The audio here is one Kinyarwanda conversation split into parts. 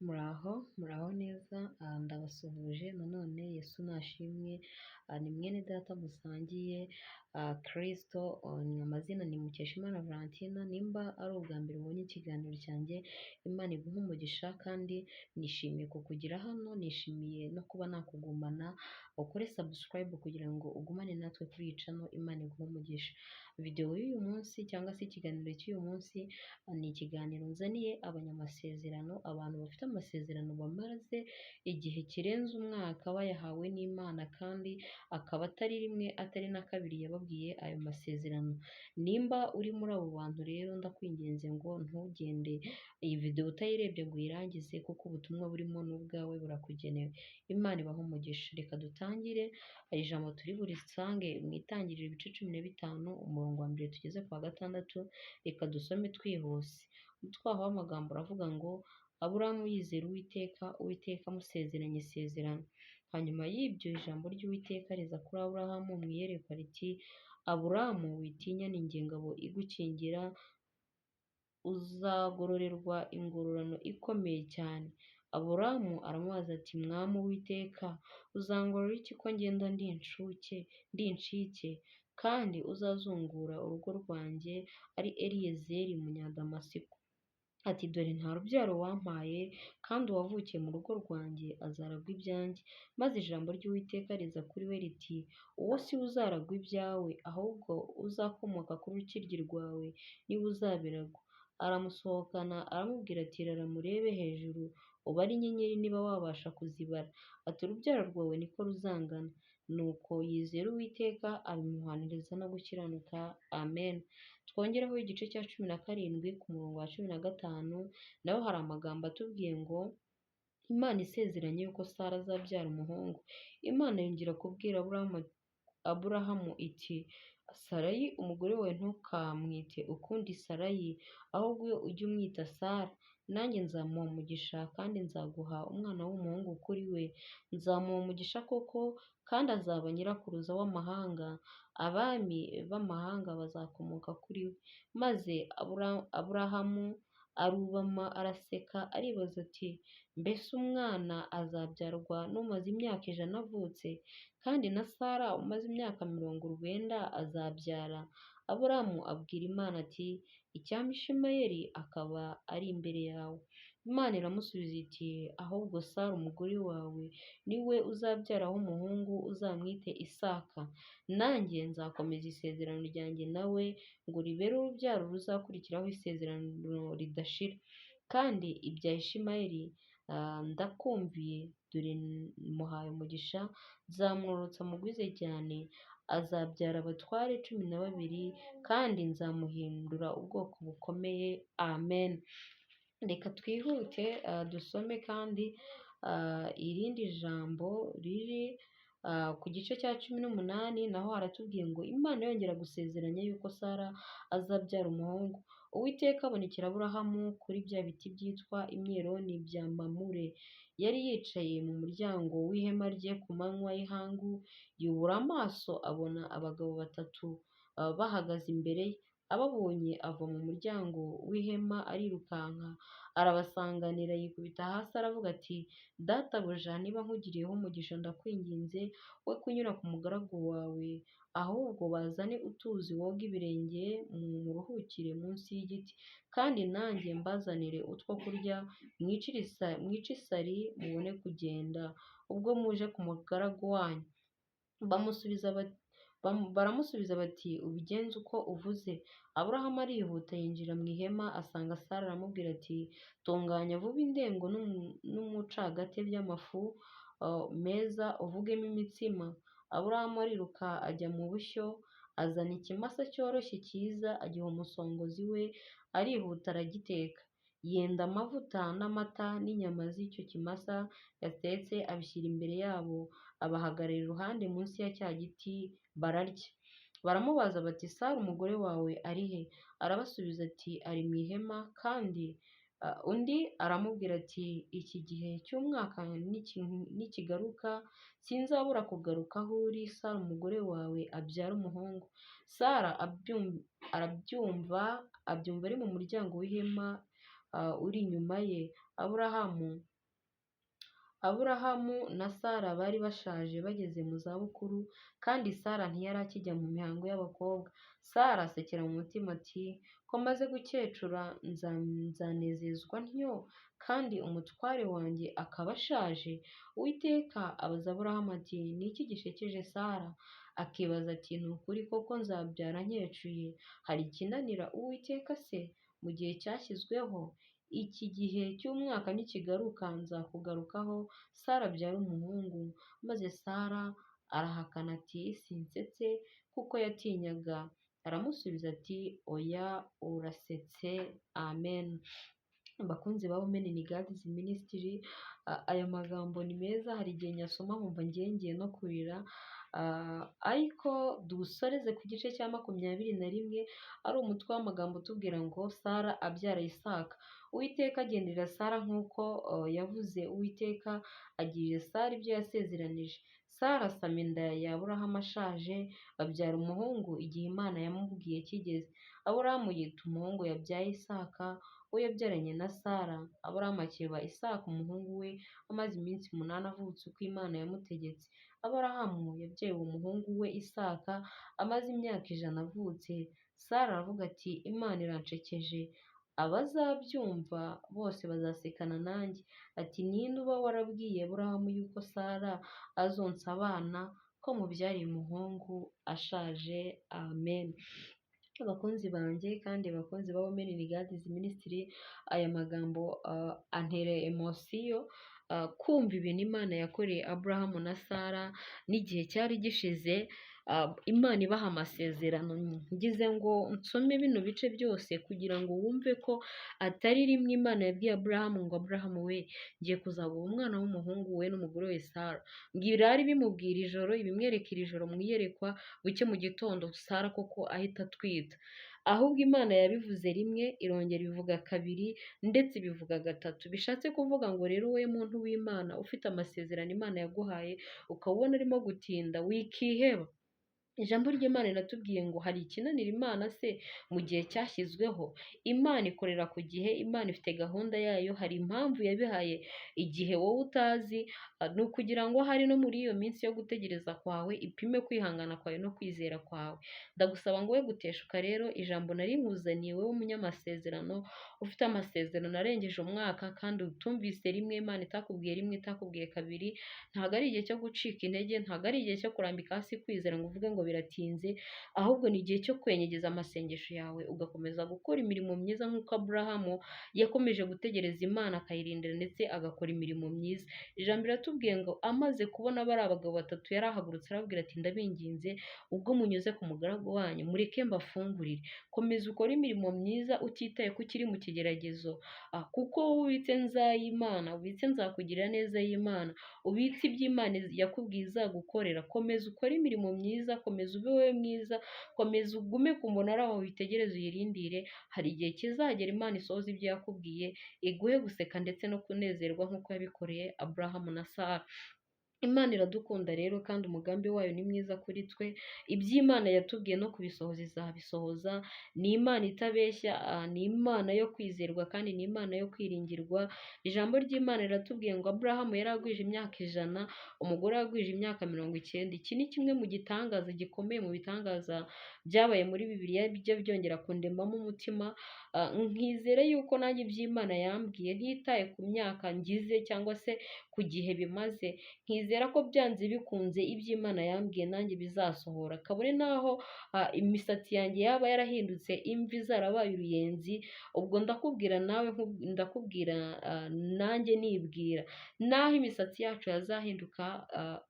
Muraho neza, ndabasuhuje nanone Yesu nashimwe, ni mwene data musangiye Kristo, amazina ni Mukeshimana Valentina, nimba ari ubwa mbere ubonye ikiganiro cyanjye, Imana iguhe umugisha kandi nishimiye kukugira hano, nishimiye no kuba nakugumana, ukore subscribe kugira ngo ugumane natwe kuri iyi channel, Imana iguhe umugisha. Video y'uyu munsi cyangwa se ikiganiro cy'uyu munsi ni ikiganiro nzaniye abanyamasezerano, abantu bafite amasezerano bamaze igihe kirenze umwaka bayahawe n'Imana kandi akaba atari rimwe atari na kabiri yababwiye ayo masezerano. Nimba uri muri abo bantu rero ndakwinginze ngo ntugende iyi video utayirebye ngo uyirangize, kuko ubutumwa burimo n'ubwawe burakugenewe. Imana ibahe umugisha. Reka dutangire ijambo turi burisange mu Itangiriro ibice 15 umurongo wa mbere tugeze ku wa gatandatu. Reka dusome twihuse. Umutwaho w'amagambo uravuga ngo Aburahamu yizera Uwiteka, Uwiteka amusezeranya isezerano. Hanyuma y'ibyo ijambo ry'Uwiteka riza kuri Aburahamu mu iyerekwa riti, Aburahamu witinya, ni jye ngabo igukingira, uzagororerwa ingororano ikomeye cyane. Aburahamu aramubaza ati, Mwami Uwiteka, uzangorora iki ko ngenda ndi incike, kandi uzazungura urugo rwanjye ari Eliyezeri Munyadamasiko? Ati, dore nta rubyaro wampaye, kandi uwavukiye mu rugo rwanjye azaragwa ibyanjye. Maze ijambo ry'Uwiteka riza kuri we riti, uwo si we uzaragwa ibyawe, ahubwo uzakomoka ku rukiryi rwawe niwe uzabiragwa. Aramusohokana aramubwira ati, rara murebe hejuru ubare inyenyeri niba wabasha kuzibara. Ati, urubyaro rwawe niko ruzangana. Nuko yizera Uwiteka abimuhaniriza no gukiranuka. Amen. Twongereho igice cya 17 ku murongo wa 15, naho hari amagambo atubwiye ngo Imana isezeranye yuko Sara azabyara umuhungu. Imana yongera kubwira Aburahamu iti, Sarayi umugore wawe ntukamwite ukundi Sarayi, ahubwo ujye umwita Sara. Nanjye nzamuha umugisha kandi nzaguha umwana w'umuhungu kuri we. Nzamuha umugisha koko, kandi azaba nyirakuruza w'amahanga. Abami b'amahanga bazakomoka kuri we. Maze Aburahamu arubama araseka, aribaza ati, mbese umwana azabyarwa n'umaze imyaka 100 avutse, kandi na Sara umaze imyaka 90 azabyara? Aburahamu abwira Imana ati, icyampa Ishimayeli akaba ari imbere yawe. Imana iramusubiza iti, ahubwo Sara umugore wawe ni we uzabyaraho umuhungu, uzamwite Isaka. Nanjye nzakomeza isezerano ryanjye nawe, ngo ribere urubyaro ruzakurikiraho isezerano ridashira. Kandi ibya Ishimayeli ndakumviye, dore muhaye umugisha, nzamworotsa mugwize cyane, azabyara abatware 12, kandi nzamuhindura ubwoko bukomeye. Amen. Reka twihute dusome kandi irindi jambo riri ku gice cya 18, naho haratubwiye ngo Imana yongera gusezeranya yuko Sara azabyara umuhungu. Uwiteka abonekera Aburahamu kuri bya biti byitwa imyeroni bya Mamure. Yari yicaye mu muryango w'ihema rye ku manywa y'ihangu, yubura amaso abona abagabo 3 bahagaze imbere ye. Ababonye ava mu muryango w'ihema arirukanka, arabasanganira, yikubita hasi aravuga ati, Databuja, niba nkugiriyeho umugisha, ndakwinginze we kunyura ku mugaragu wawe, ahubwo bazane utuzi woga ibirenge muruhukire munsi y'igiti, kandi nanjye mbazanire utwo kurya, mwice isari mubone kugenda ubwo muje ku mugaragu wanyu. Baramusubiza bati, ubigenze uko uvuze. Aburahamu arihuta yinjira mu ihema, asanga Sara, aramubwira ati, tunganya vuba indengo n'umucagate by'amafu meza uvugemo imitsima. Aburahamu ariruka ajya mu bushyo, azana ikimasa cyoroshye cyiza, agiha umusongozi we, arihuta aragiteka. Yenda amavuta n'amata n'inyama z'icyo kimasa yatetse abishyira imbere yabo, abahagarara iruhande munsi ya cya giti bararya. Baramubaza bati, Sara umugore wawe ari he? Arabasubiza ati, ari mu ihema. Kandi undi aramubwira ati, iki gihe cy'umwaka nikigaruka, sinzabura kugaruka aho uri, Sara umugore wawe abyara umuhungu. Sara abyumva ari mu muryango w'ihema uri inyuma ye, Aburahamu Aburahamu na Sara bari bashaje bageze mu zabukuru, kandi Sara ntiyari akijya mu mihango y'abakobwa. Sara asekera mu mutima ati, ko maze gukecura nzanezezwa ntyo, kandi umutware wanjye akaba ashaje? Uwiteka abaza Aburahamu ati, ni iki gishekeje Sara? Akibaza ati, ni ukuri koko nzabyara nkecuye? Hari ikinanira Uwiteka se? Mu gihe cyashyizweho, iki gihe cy'umwaka nikigaruka, nzakugarukaho, Sara abyara umuhungu. Maze Sara arahakana ati, sinsetse, kuko yatinyaga. Aramusubiza ati, oya, urasetse. Amen. Bakunzi ba Women in God's Ministry, aya magambo ni meza, hari igihe nyasoma nkumva ngiye no kurira, ariko dusoreze ku gice cya 21, ari umutwe w'amagambo utubwira ngo Sara abyara Isaka. Uwiteka agenderera Sara nk'uko yavuze. Uwiteka agirira Sara ibyo yasezeranije. Sara asama inda ya Aburahamu ashaje, babyara umuhungu igihe Imana yamubwiye kigeze. Aburahamu yita umuhungu yabyaye Isaka, uwo yabyaranye na Sara. Aburahamu akeba Isaka umuhungu we amaze iminsi 8 avutse uko Imana yamutegetse. Aburahamu yabyaye uwo muhungu we Isaka amaze imyaka 100 avutse. Sara aravuga ati, Imana iranshekeje, abazabyumva bose bazasekana nanjye. Ati, ninde uba warabwiye Aburahamu yuko Sara azonsa abana, ko mubyariye umuhungu ashaje? Amen. Abakunzi banjye kandi bakunzi ba Women in God's Ministry, aya magambo antera emosiyo, kumva ibintu Imana yakoreye Aburahamu na Sara n'igihe cyari gishize, Imana ibaha amasezerano. Ngize ngo nsome bino bice byose kugira ngo wumve ko atari rimwe Imana yabwiye Aburahamu ngo, Aburahamu we, ngiye kuzaguha umwana w'umuhungu we n'umugore we Sara. Ngirari bimubwira ijoro, ibimwerekera ijoro mu iyerekwa, buke mu gitondo Sara koko ahita atwita. Ahubwo Imana yabivuze rimwe, irongera ivuga kabiri, ndetse ibivuga gatatu. Bishatse kuvuga ngo rero, wowe muntu w'Imana ufite amasezerano Imana yaguhaye, ukabona arimo gutinda, wikiheba. Ijambo ry'Imana riratubwiye ngo, hari ikinanira Imana se mu gihe cyashyizweho? Imana ikorera ku gihe, Imana ifite gahunda yayo, hari impamvu yabihaye igihe wowe utazi. Ni ukugira ngo hari no muri iyo minsi yo gutegereza kwawe ipime kwihangana kwawe no kwizera kwawe. Ndagusaba ngo we guteshuka rero, ijambo nari nkuzaniye wowe umunyamasezerano ufite amasezerano arengeje umwaka, kandi utumvise rimwe, Imana itakubwiye rimwe, itakubwiye kabiri. Ntabwo ari igihe cyo gucika intege, ntabwo ari igihe cyo kurambika hasi kwizera ngo uvuge ngo biratinze, ahubwo ni igihe cyo kwenyegeza amasengesho yawe, ugakomeza gukora imirimo myiza nk'uko Aburahamu yakomeje gutegereza Imana akayirindira, ndetse agakora imirimo myiza. Ijambo riratubwiye ngo, amaze kubona bari abagabo 3, yarahagurutse arababwira ati, ndabinginze ubwo munyuze ku mugaragu wanyu, mureke mbafungurire. Komeza ukore imirimo myiza utitaye ko ukiri mu kigeragezo, kuko wowe ubitse nzayimana, ubitse nzakugirira neza y'Imana, ubitse iby'Imana yakubwiye izagukorera. Komeza ukore imirimo myiza, komeza ube wowe mwiza, komeza ugume ku munara wawe, witegereze uyirindire. Hari igihe kizagera Imana isohoza ibyo yakubwiye, iguhe guseka ndetse no kunezerwa nk'uko yabikoreye Aburahamu na Sara. Imana iradukunda rero, kandi umugambi wayo ni mwiza kuri twe. Iby'Imana yatubwiye no kubisohoza izabisohoza. Ni Imana itabeshya, ni Imana yo kwizerwa, kandi ni Imana yo kwiringirwa. Ijambo ry'Imana riratubwiye ngo, Aburahamu yari agwije imyaka 100, umugore yagwije imyaka 90. Iki ni kimwe mu gitangaza gikomeye mu bitangaza byabaye muri Bibiliya, bijya byongera kundemamo umutima. Nkizere yuko nanjye iby'Imana yambwiye, ntitaye ku myaka ngize cyangwa se ku gihe bimaze, nkizera ko byanze bikunze iby'Imana yambwiye nanjye bizasohora. Kabone naho imisatsi yanjye yaba yarahindutse imvi, zarabaye uruyenzi, ubwo ndakubwira nawe, ndakubwira nanjye nibwira, naho imisatsi yacu yazahinduka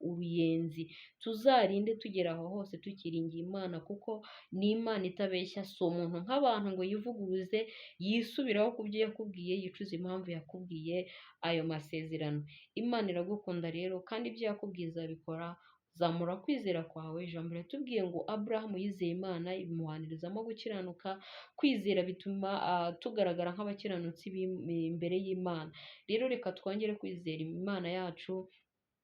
uruyenzi, tuzarinde tugera aho hose tukiringiye Imana, kuko ni Imana itabeshya. Si umuntu nk'abantu ngo yivuguruze, yisubiraho ku byo yakubwiye, yicuza impamvu yakubwiye ayo masezerano. Imana iragukunda rero, kandi ibyo yakubwiye izabikora. Zamura kwizera kwawe. Ijambo riratubwiye ngo, Aburahamu yizeye Imana, ibimuhanirizamo gukiranuka. Kwizera bituma tugaragara nk'abakiranutsi imbere y'Imana. Rero reka twongere kwizera Imana yacu,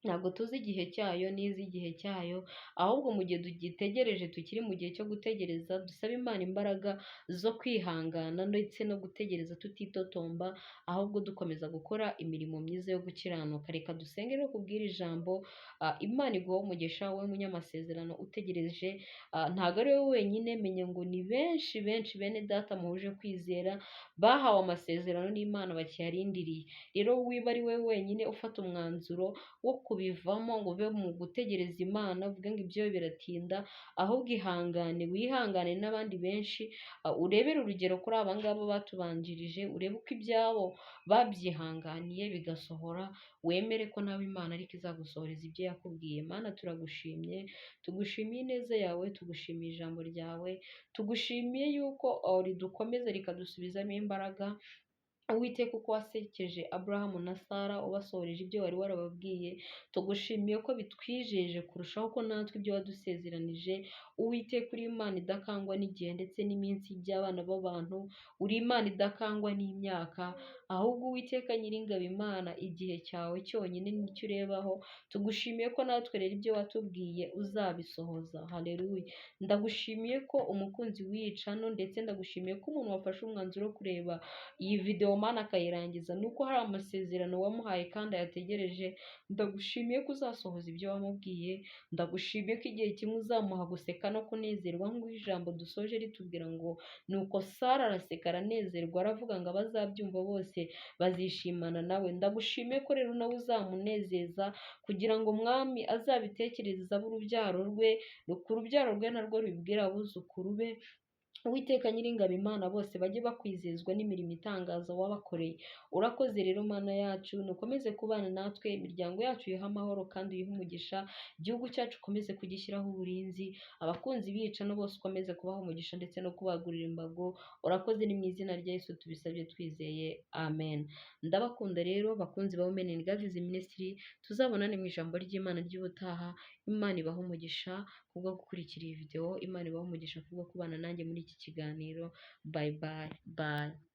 ntabwo tuzi igihe cyayo n'izi igihe cyayo, ahubwo mu gihe tugitegereje tukiri mu gihe cyo gutegereza, dusabe Imana imbaraga zo kwihangana ndetse no gutegereza tutitotomba, ahubwo dukomeza gukora imirimo myiza yo gukiranuka. Reka dusenge no kubwira ijambo, Imana iguha umugisha wowe munyamasezerano utegereje, ntabwo ari wowe wenyine, menya ngo ni benshi benshi bene data muhuje kwizera bahawe amasezerano n'Imana bakiyarindiriye. Rero wiba ari wowe wenyine ufata umwanzuro wo kubivamo ngo ube mu gutegereza Imana uvuge ngo ibyo biratinda, ahubwo ihangane wihangane n'abandi benshi, urebere urugero kuri aba ngaba batubanjirije, urebe uko ibyabo babyihanganiye bigasohora, wemere ko nawe Imana ariko izagusohoreza ibyo yakubwiye. Mana turagushimye, tugushimiye ineza yawe, tugushimiye ijambo ryawe, tugushimiye yuko ridukomeza rikadusubizamo imbaraga. Uwiteka uko wasekeje Aburahamu na Sara ubasohoreje ibyo wari warababwiye, tugushimiye ko bitwijeje kurushaho ko natwe ibyo wadusezeranije. Uwiteka uri Imana idakangwa n'igihe ndetse n'iminsi by'abana b'abantu, uri Imana idakangwa n'imyaka, ahubwo Uwiteka Nyiringabo Imana igihe cyawe cyonyine nicyo urebaho. Tugushimiye ko natwe rero ibyo watubwiye uzabisohoza. Haleluya. Ndagushimiye ko umukunzi w'iyicano, ndetse ndagushimiye ko umuntu wafashe umwanzuro wo kureba iyi video Mana akayirangiza, nuko hari amasezerano wamuhaye kandi ayategereje. Ndagushimiye ko uzasohoza ibyo wamubwiye, ndagushimiye ko igihe kimwe uzamuha guseka no kunezerwa, nk'uko ijambo dusoje ritubwira ngo nuko Sara araseka aranezerwa, aravuga ngo abazabyumva bose bazishimana nawe. Ndagushimiye ko rero nawe uzamunezeza, kugira ngo Mwami azabitekereza ab'urubyaro rwe, ku rubyaro rwe narwo rubibwira abuzukuru be. Uwiteka Nyiringabo Imana bose bajye bakwizezwa n'imirimo itangaza wabakoreye. Urakoze rero Mana yacu, nukomeze kubana natwe, imiryango yacu yiha amahoro kandi uyihe umugisha, igihugu cyacu ukomeze kugishyiraho uburinzi, abakunzi bicano bose ukomeze kubaha umugisha ndetse no kubagurira imbago. Urakoze, ni mu izina rya Yesu tubisabye twizeye, amen. Ndabakunda rero bakunzi ba Women in God Ministry, tuzabonane mu ijambo ry'Imana ry'ubutaha. Imana ibahe umugisha kubwo gukurikira iyi video, Imana ibahe umugisha kubwo kubana nanjye muri iki kiganiro. Bye bye bye.